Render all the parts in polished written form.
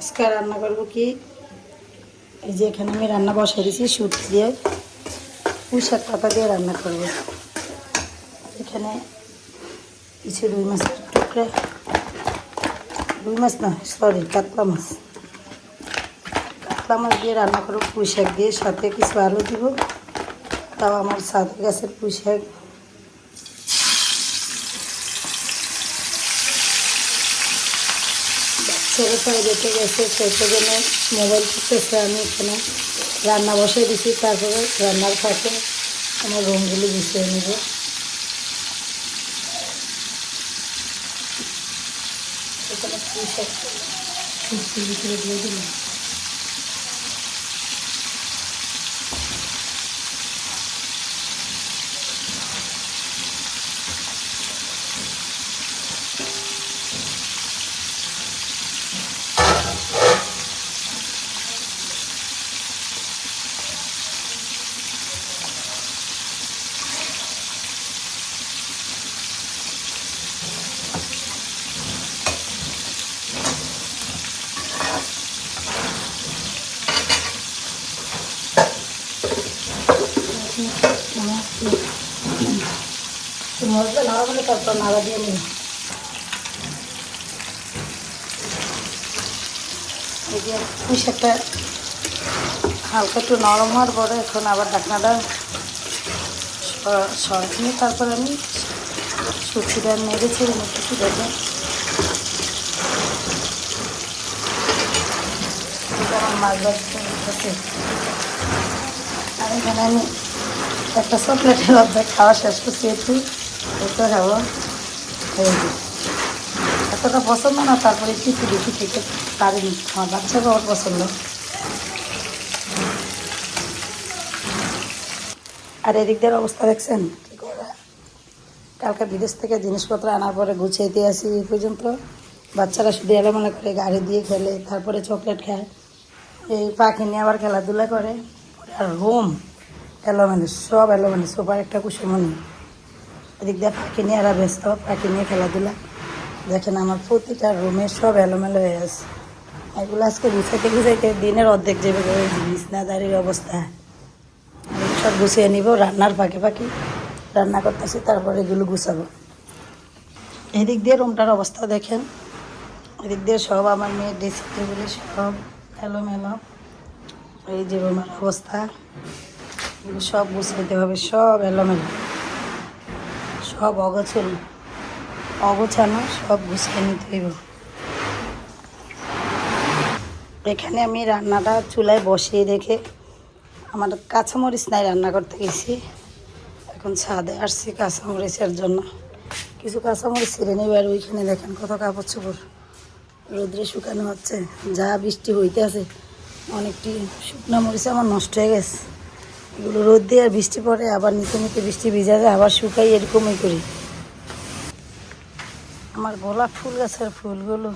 আজকে রান্না করবো কি, এই যে এখানে আমি রান্না বসাই দিয়েছি শুটকি দিয়ে, পুঁই শাক পাতা দিয়ে রান্না করবো। এখানে কিছু রুই মাছের টুকরা, রুই মাছ না সরি কাতলা মাছ, কাতলা মাছ দিয়ে রান্না করবো পুঁই শাক দিয়ে, সাথে কিছু আলু দিব। তাও আমার ছাদের গাছের পুঁই শাক। ছেলে সবাই দেখে গেছে, সেই জন্য মোবাইল টিপতেছে, আমি এখানে রান্না বসাই দিছি। তারপরে রান্নার ফাঁকে আমার রুমগুলি গুছিয়ে নেব। এখানে পুঁই শাক শুটকির ভিতরে দিয়ে দিলাম। মশলা নাড়া হলে তারপর নাড়া দিয়ে নিই। এই যে পুঁই শাকটা হালকা একটু নরম হওয়ার পরে এখন আবার ঢাকনাটা সরাই নিয়ে তারপর আমি শুটকিটা নেড়ে ছেড়ে নিচ্ছি। দেখে আমার মাছ ভাজতে আর এখানে আমি একটা চকলেটের অর্ধেক খাওয়া শেষ করছি, একটু একটু খাবো। এতটা পছন্দ না, তারপরে একটু দেখি থেকে পারিনি, আমার বাচ্চাকে আমার পছন্দ। আর এদিক দিয়ে অবস্থা দেখছেন কী করে, কালকে বিদেশ থেকে জিনিসপত্র আনার পরে গুছিয়ে দিয়ে আসি এই পর্যন্ত। বাচ্চারা শুধু এলোমেলো করে গাড়ি দিয়ে খেলে, তারপরে চকলেট খায়, এই পাখি নিয়ে আবার খেলাধুলা করে। আর রুম এলোমেলো, সব এলোমেলো, সোফার একটা কুসুমনি। এদিক দিয়ে পাখি নিয়ে এরা ব্যস্ত, পাখি নিয়ে খেলাধুলা। দেখেন আমার প্রতিটা রুমে সব এলোমেলো হয়ে আছে। এগুলো আজকে গুছাইতে গুছাইতে দিনের অর্ধেক যাবে, বিছনাদারির অবস্থা। সব গুছিয়ে নিব, রান্নার ফাঁকে ফাঁকি রান্না করতেছি, তারপরে এগুলো গুছাবো। এদিক দিয়ে রুমটার অবস্থা দেখেন, এদিক দিয়ে সব আমার মেয়ের ড্রেসিং টেবিলে সব এলোমেলো। এই যে রুমের অবস্থা, এগুলো সব গুছাইতে হবে, সব এলোমেলো, সব অগোছানো, সব গুছিয়ে নিতে হইব। এখানে আমি রান্নাটা চুলায় বসিয়ে রেখে আমার কাঁচামরিচ নাই, রান্না করতে গেছি। এখন ছাদে আসছি কাঁচামরিচের জন্য, কিছু কাঁচামরিচ ছিঁড়ে নেবে। আর ওইখানে দেখেন কত কাপড় চোপড় রোদ্রে শুকানো হচ্ছে, যা বৃষ্টি হইতে আছে। অনেকটি শুকনো মরিচ আমার নষ্ট হয়ে গেছে, এগুলো রোদ দিয়ে আর বৃষ্টি পড়ে, আবার নিতে নিতে বৃষ্টি ভিজা যায়, আবার শুকাই, এরকমই করি। আমার গোলাপ ফুল গাছের ফুলগুলো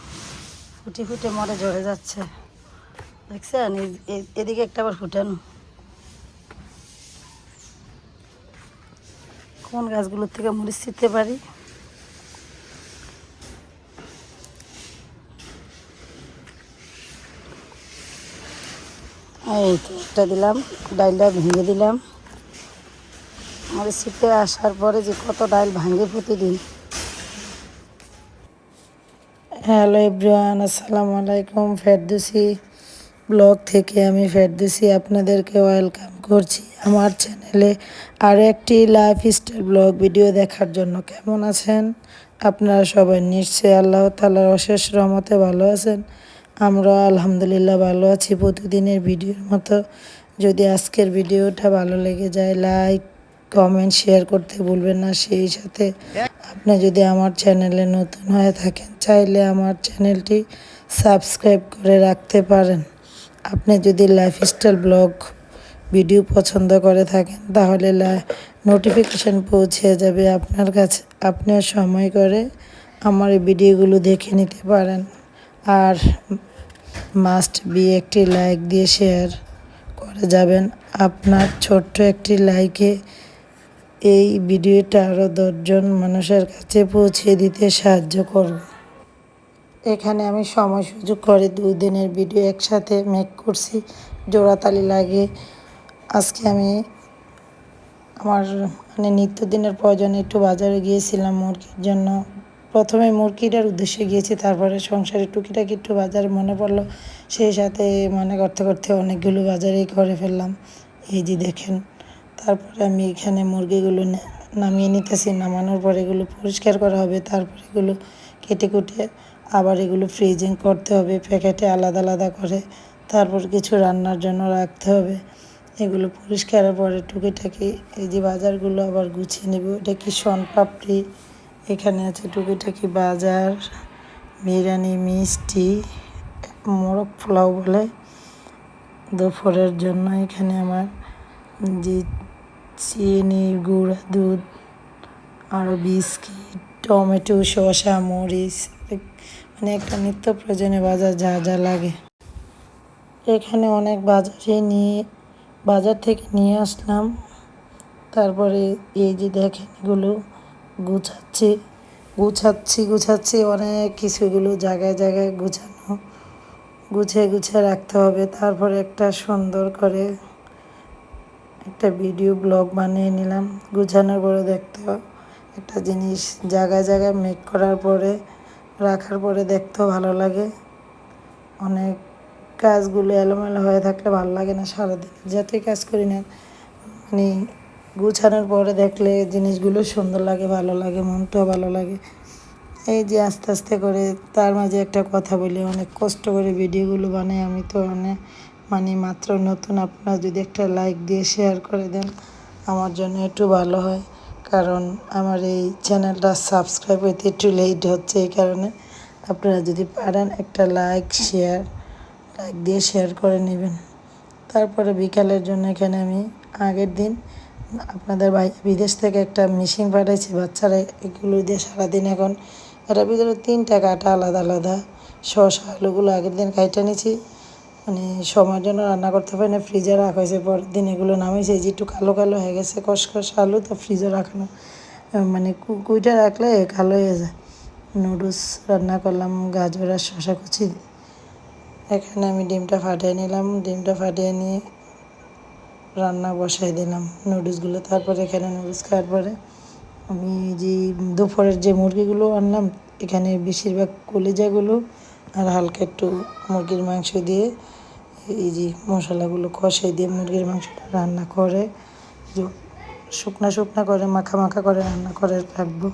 ফুটে ফুটে মরে ঝরে যাচ্ছে, দেখছেন? এদিকে একটা আবার ফুটানো। কোন গাছগুলোর থেকে মরিচ ছিঁড়তে পারি। এই তো একটা দিলাম, ডাইলটা ভেঙে দিলাম। মরিচ ছিঁড়তে আসার পরে যে কত ডাইল ভাঙে প্রতিদিন। হ্যালো এভরিওয়ান, আসসালামু আলাইকুম। ফেরদৌসী ব্লগ থেকে আমি ফেরদৌসী আপনাদেরকে ওয়েলকাম করছি আমার চ্যানেলে আরও একটি লাইফস্টাইল ব্লগ ভিডিও দেখার জন্য। কেমন আছেন আপনারা সবাই? নিশ্চয়ই আল্লাহ তাআলার অশেষ রহমতে ভালো আছেন। আমরা আলহামদুলিল্লাহ ভালো আছি প্রতিদিনের ভিডিওর মতো। যদি আজকের ভিডিওটা ভালো লেগে যায়, লাইক কমেন্ট শেয়ার করতে ভুলবেন না। সেই সাথে আপনি যদি আমার চ্যানেলে নতুন হয়ে থাকেন, চাইলে আমার চ্যানেলটি সাবস্ক্রাইব করে রাখতে পারেন। আপনি যদি লাইফস্টাইল ব্লগ ভিডিও পছন্দ করে থাকেন, তাহলে নোটিফিকেশান পৌঁছে যাবে আপনার কাছে। আপনিও সময় করে আমার এই ভিডিওগুলো দেখে নিতে পারেন। আর মাস্ট বি একটি লাইক দিয়ে শেয়ার করে যাবেন। আপনার ছোট্ট একটি লাইকে এই ভিডিওটা আরও 10 জন মানুষের কাছে পৌঁছে দিতে সাহায্য করব। এখানে আমি সময় সুযোগ করে 2 দিনের ভিডিও একসাথে মেক করছি, জোড়াতালি লাগে। আজকে আমি আমার নিত্যদিনের প্রয়োজনে একটু বাজারে গিয়েছিলাম মুরগির জন্য। প্রথমে মুরগিটার উদ্দেশ্যে গিয়েছি, তারপরে সংসারে টুকিটাকি একটু বাজার মনে পড়লো, সেই সাথে মনে করতে করতে অনেকগুলো বাজারেই করে ফেললাম। এই যে দেখেন, তারপরে আমি এখানে মুরগিগুলো নামিয়ে নিতেছি। নামানোর পর এগুলো পরিষ্কার করা হবে, তারপর এগুলো কেটে কুটে আবার এগুলো ফ্রিজিং করতে হবে প্যাকেটে আলাদা আলাদা করে, তারপর কিছু রান্নার জন্য রাখতে হবে। এগুলো পরিষ্কারের পরে টুকিটাকি এই যে বাজারগুলো আবার গুছিয়ে নেব। এটা কি শনপাপড়ি, এখানে আছে টুকিটাকি বাজার, বিরিয়ানি, মিষ্টি, মোরগ পোলাও বলে দুপুরের জন্য। এখানে আমার যে চিনি, গুঁড়া দুধ, আরও বিস্কিট, টমেটো, শসা, মরিচ, একটা নিত্য প্রয়োজনীয় বাজার যা যা লাগে। এখানে অনেক বাজার থেকে নিয়ে আসলাম। তারপরে এই যে দেখেন, এগুলো গুছাচ্ছি অনেক কিছু, এগুলো জায়গায় জায়গায় গুছিয়ে রাখতে হবে। তারপরে একটা সুন্দর করে একটা ভিডিও ব্লগ বানিয়ে নিলাম। গুছানোর পরে দেখতেও একটা জিনিস জায়গায় জায়গায় মেক করার পরে রাখার পরে দেখতেও ভালো লাগে। অনেক কাজগুলো এলোমেলো হয়ে থাকলে ভালো লাগে না সারাদিন, যতই কাজ করি না গুছানোর পরে দেখলে জিনিসগুলো সুন্দর লাগে, ভালো লাগে, মনটাও ভালো লাগে। এই যে আস্তে আস্তে করে, তার মাঝে একটা কথা বলি, অনেক কষ্ট করে ভিডিওগুলো বানাই আমি, তো মাত্র নতুন। আপনারা যদি একটা লাইক দিয়ে শেয়ার করে দেন আমার জন্য একটু ভালো হয়, কারণ আমার এই চ্যানেলটা সাবস্ক্রাইব হইতে একটু লেট হচ্ছে। এই কারণে আপনারা যদি পারেন একটা লাইক দিয়ে শেয়ার করে নেবেন। তারপরে বিকালের জন্য এখানে আমি আগের দিন আপনাদের বিদেশ থেকে একটা মেশিন পাঠাইছি, বাচ্চারা এগুলো দিয়ে সারাদিন এখন এটার ভিতরে 3টা কাটা আলাদা আলাদা। শসা আলুগুলো আগের দিন কাইটা নিয়েছি, সময়ের জন্য রান্না করতে পারি না, ফ্রিজে রাখা হয়েছে। পরের দিন এগুলো নামিয়েছি, যে একটু কালো কালো হয়ে গেছে কষকষ আলু, তো ফ্রিজে রাখানো কুইটা রাখলে কালো হয়ে যায়। নুডলস রান্না করলাম গাজর আর শসা কুচি। এখানে আমি ডিমটা ফাটিয়ে নিলাম, ডিমটা ফাটিয়ে নিয়ে রান্না বসাই দিলাম নুডলসগুলো। তারপরে এখানে নুডলস খাওয়ার পরে আমি যে দুপুরের যে মুরগিগুলো আনলাম, এখানে বেশিরভাগ কলিজাগুলো আর হালকা একটু মুরগির মাংস দিয়ে এই যে মশলাগুলো কষাই দিয়ে মুরগির মাংসটা রান্না করে শুকনা করে মাখা করে রান্না করে রাখবো।